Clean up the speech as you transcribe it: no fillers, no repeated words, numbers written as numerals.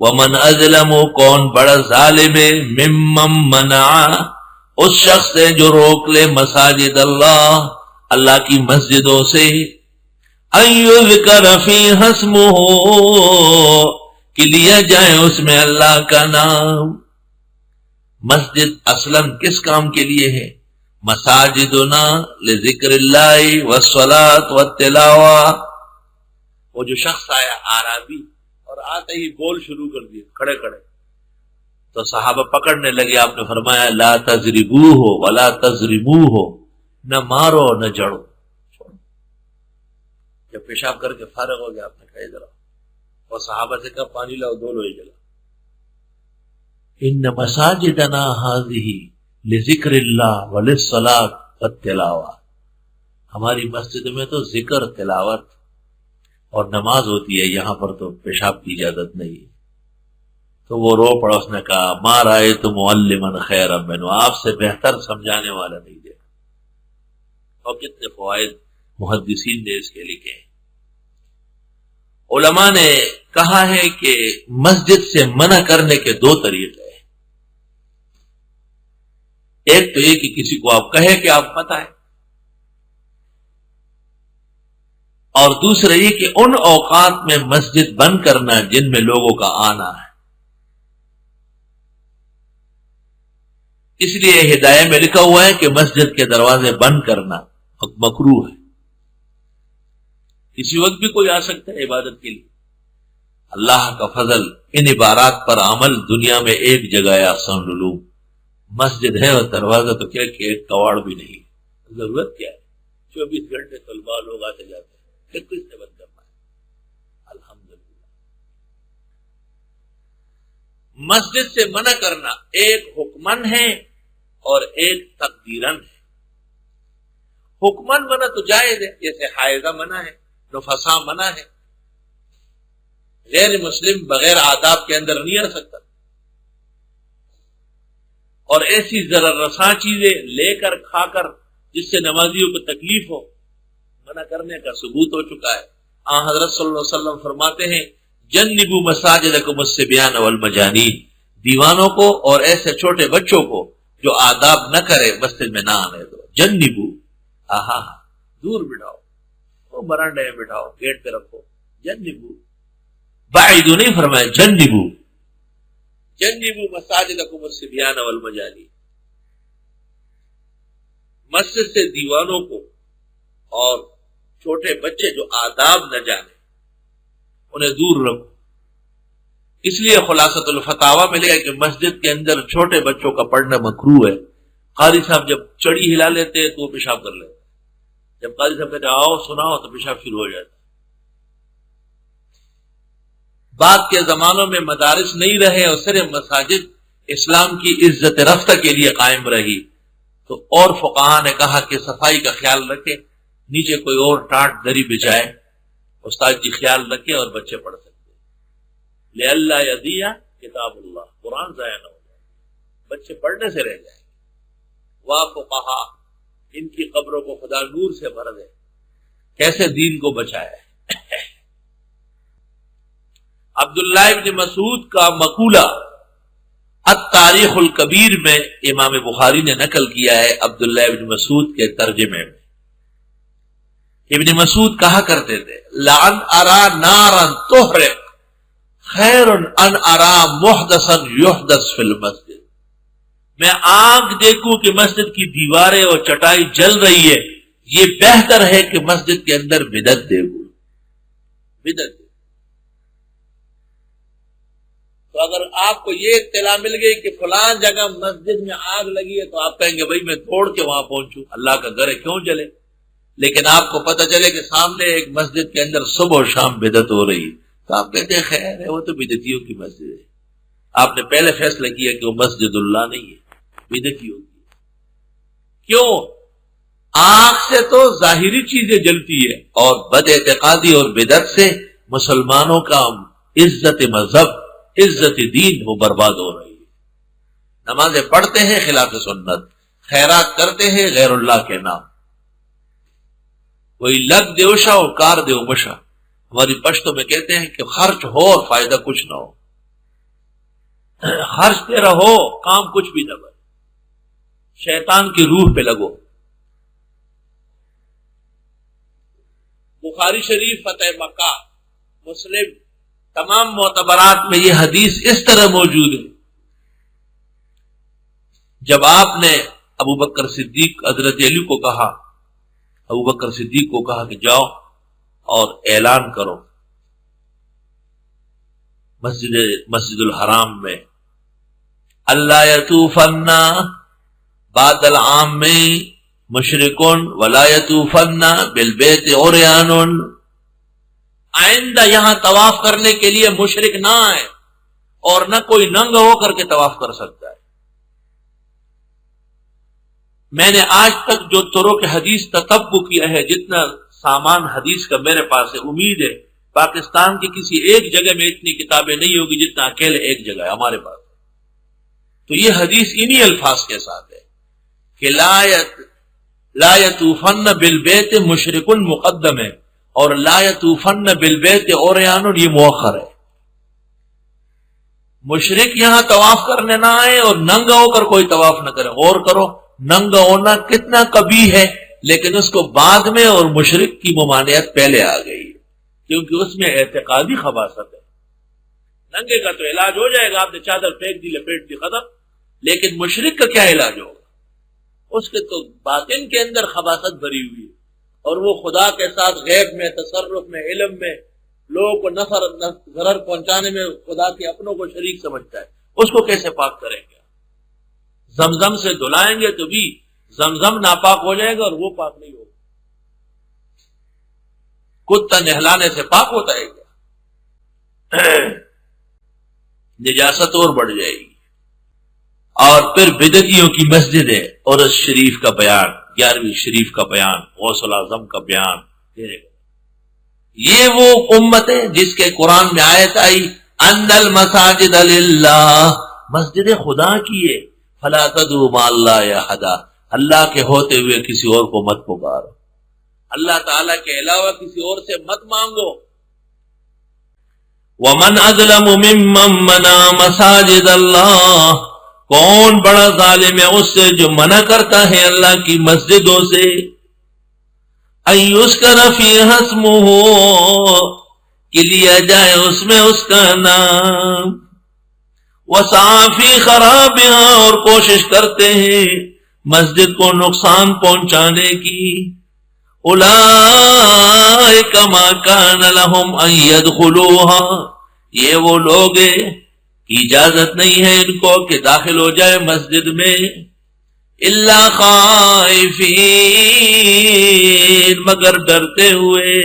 ومن اظلم کون بڑا ظالم ہے ممن منع اس شخص سے جو روک لے مساجد اللہ اللہ کی مسجدوں سے ان یذکر فیہا اسمہ کہ لیا جائے اس میں اللہ کا نام. مسجد اصلاً کس کام کے لیے ہے؟ مساجدنا لذکر اللہ والصلاۃ والتلاوہ. وہ جو شخص آیا عربی اور آتے ہی بول شروع کر دیے کھڑے کھڑے تو صحابہ پکڑنے لگے. آپ نے فرمایا لا تضربوہ ولا تضربوہ، نہ مارو نہ جڑو. جب پیشاب کر کے فارغ ہو گیا آپ نے کہا ادھر آؤ اور صحابہ سے کہا پانی لاؤ، دو لوہے جلا. ان مساجدنا هذه لذکر اللہ وللصلاۃ والتلاوہ. ہماری مسجد میں تو ذکر تلاوت اور نماز ہوتی ہے، یہاں پر تو پیشاب کی اجازت نہیں. تو وہ رو پڑا، اس نے کہا ما رأیت معلما خیرا منہ، آپ سے بہتر سمجھانے والا نہیں دیکھا. اور کتنے فوائد محدثین نے اس کے لکھے ہیں. علماء نے کہا ہے کہ مسجد سے منع کرنے کے دو طریقے ہیں. ایک تو یہ کہ کسی کو آپ کہے کہ آپ مت آئے، اور دوسرا یہ کہ ان اوقات میں مسجد بند کرنا جن میں لوگوں کا آنا ہے. اس لیے ہدایت میں لکھا ہوا ہے کہ مسجد کے دروازے بند کرنا مکروہ ہے. کسی وقت بھی کوئی آ سکتا ہے عبادت کے لیے. اللہ کا فضل ان عبارات پر عمل دنیا میں ایک جگہ ہے احسن العلوم. مسجد ہے اور دروازہ تو کیا کہ ایک کواڑ بھی نہیں. ضرورت کیا ہے؟ 24 گھنٹے طلباء لوگ آتے جاتے ہیں، پھر کس نے بند کرنا ہے؟ الحمدللہ. مسجد سے منع کرنا ایک حکمن ہے اور ایک تقدیرن ہے. حکمن منع تو جائز ہے، جیسے حائضہ منع ہے، نفسا منع ہے. غیر مسلم بغیر آداب کے اندر نہیں آ سکتا. اور ایسی ضرر رساں چیزیں لے کر کھا کر جس سے نمازیوں کو تکلیف ہو، منع کرنے کا ثبوت ہو چکا ہے. حضرت صلی اللہ علیہ وسلم فرماتے ہیں جنبوا مساجدکم الصبیان والمجانین، دیوانوں کو اور ایسے چھوٹے بچوں کو جو آداب نہ کرے مسجد میں نہ آنے دو. جنبوا، دور بٹھاؤ، وہ برانڈے میں بٹھاؤ، گیٹ پہ رکھو. جنبوا، بعیدو نہیں فرمایا، جنبوا. جنبوا مساجدکم الصبیان والمجانین. مسجد سے دیوانوں کو اور چھوٹے بچے جو آداب نہ جانے انہیں دور رکھو. اس لیے خلاصۃ الفتاوی میں لکھا کہ مسجد کے اندر چھوٹے بچوں کا پڑھنا مکروہ ہے. قاری صاحب جب چڑی ہلا لیتے ہیں تو وہ پیشاب کر لیتے ہیں. جب قاری صاحب کہتے ہیں آؤ سناؤ تو پیشاب شروع ہو جاتا. بعد کے زمانوں میں مدارس نہیں رہے اور صرف مساجد اسلام کی عزت رفتہ کے لیے قائم رہی تو اور فقہا نے کہا کہ صفائی کا خیال رکھے، نیچے کوئی اور ٹاٹ دری بچھائے، استاد جی خیال رکھے اور بچے پڑھ سکتے. لئلا یضیع کتاب اللہ، قرآن ضائع نہ ہو جائے، بچے پڑھنے سے رہ جائیں. واہ فقہا، ان کی قبروں کو خدا نور سے بھر دے، کیسے دین کو بچایا ہے. عبداللہ ابن مسعود کا مقولہ التاریخ الکبیر میں امام بخاری نے نقل کیا ہے عبداللہ ابن مسعود کے ترجمے میں. ابن مسعود کہا کرتے تھے لعن ارا نارا تحرق خیر ان ارا محدثا یحدث فی المسجد. میں آنکھ دیکھوں کہ مسجد کی دیواریں اور چٹائی جل رہی ہے، یہ بہتر ہے کہ مسجد کے اندر بدعت دیکھوں. بدعت. تو اگر آپ کو یہ اطلاع مل گئی کہ فلان جگہ مسجد میں آگ لگی ہے تو آپ کہیں گے بھائی میں توڑ کے وہاں پہنچوں، اللہ کا گھر ہے کیوں جلے. لیکن آپ کو پتہ چلے کہ سامنے ایک مسجد کے اندر صبح و شام بدعت ہو رہی ہے تو آپ کہتے ہیں خیر ہے، وہ تو بدعتیوں کی مسجد ہے. آپ نے پہلے فیصلہ کیا کہ وہ مسجد اللہ نہیں ہے، بدعتی ہوگی. کیوں؟ آنکھ سے تو ظاہری چیزیں جلتی ہے اور بد اعتقادی اور بدعت سے مسلمانوں کا عزت مذہب، عزت دین وہ برباد ہو رہی ہے. نمازیں پڑھتے ہیں خلاف سنت، خیرات کرتے ہیں غیر اللہ کے نام. وہی لگ دیوشا اور کار دیو مشا. ہماری پشتوں میں کہتے ہیں کہ خرچ ہو اور فائدہ کچھ نہ ہو. خرچتے رہو، کام کچھ بھی نہ بنے، شیطان کی روح پہ لگو۔ بخاری شریف، فتح مکہ، مسلم، تمام معتبرات میں یہ حدیث اس طرح موجود ہے۔ جب آپ نے ابو بکر صدیق حضرت علی کو کہا، ابو بکر صدیق کو کہا کہ جاؤ اور اعلان کرو مسجد الحرام میں، اللہ یطوفن بعد العام میں مشرکون ولا یطوفن بالبیت عریان، آئندہ یہاں طواف کرنے کے لیے مشرک نہ آئے اور نہ کوئی ننگ ہو کر کے طواف کر سکتا ہے۔ میں نے آج تک جو طرق حدیث تتبع کیا ہے، جتنا سامان حدیث کا میرے پاس ہے، امید ہے پاکستان کی کسی ایک جگہ میں اتنی کتابیں نہیں ہوگی جتنا اکیلے ایک جگہ ہے ہمارے پاس۔ تو یہ حدیث انہی الفاظ کے ساتھ ہے کہ لا یطوفن بالبیت مشرک مقدم ہے، اور لا یطوفن بالبیت عریان یہ مؤخر ہے۔ مشرک یہاں طواف کرنے نہ آئے اور ننگا ہو کر کوئی طواف نہ کرے۔ غور کرو، ننگا ہونا کتنا کبھی ہے، لیکن اس کو بعد میں اور مشرک کی ممانعت پہلے آ گئی ہے، کیونکہ اس میں اعتقادی خباثت ہے۔ ننگے کا تو علاج ہو جائے گا، آپ نے چادر پھینک دی، لپیٹ دی، ختم، لیکن مشرک کا کیا علاج ہوگا؟ اس کے تو باطن کے اندر خباثت بھری ہوئی ہے، اور وہ خدا کے ساتھ غیب میں، تصرف میں، علم میں، لوگوں کو نفع ضرر پہنچانے میں خدا کے اپنوں کو شریک سمجھتا ہے۔ اس کو کیسے پاک کریں گے؟ زمزم سے دھلائیں گے تو بھی زمزم ناپاک ہو جائے گا اور وہ پاک نہیں ہوگا۔ کتا نہلانے سے پاک ہوتا ہے کیا؟ نجاست اور بڑھ جائے گی۔ اور پھر بدعتیوں کی مسجد ہے، اور اس شریف کا بیان، 11ویں شریف کا بیان، غوث الاعظم کا بیان، یہ وہ امت ہے جس کے قرآن میں آیت آئی ان المساجد للہ، مسجد خدا کی ہے، فلا تدعوا مع اللہ احدا، اللہ کے ہوتے ہوئے کسی اور کو مت پکارو، اللہ تعالیٰ کے علاوہ کسی اور سے مت مانگو۔ ومن اظلم ممن منع مساجد اللہ، کون بڑا ظالم ہے اس سے جو منع کرتا ہے اللہ کی مسجدوں سے، ان یذکر فیہا اسمہ، کہ لیا جائے اس میں اس کا نام، وسعی فی خرابہا، اور کوشش کرتے ہیں مسجد کو نقصان پہنچانے کی، اولئک ما کان لہم ان یدخلوہا، یہ وہ لوگ ہیں کی اجازت نہیں ہے ان کو کہ داخل ہو جائے مسجد میں، الا خائفین، مگر ڈرتے ہوئے،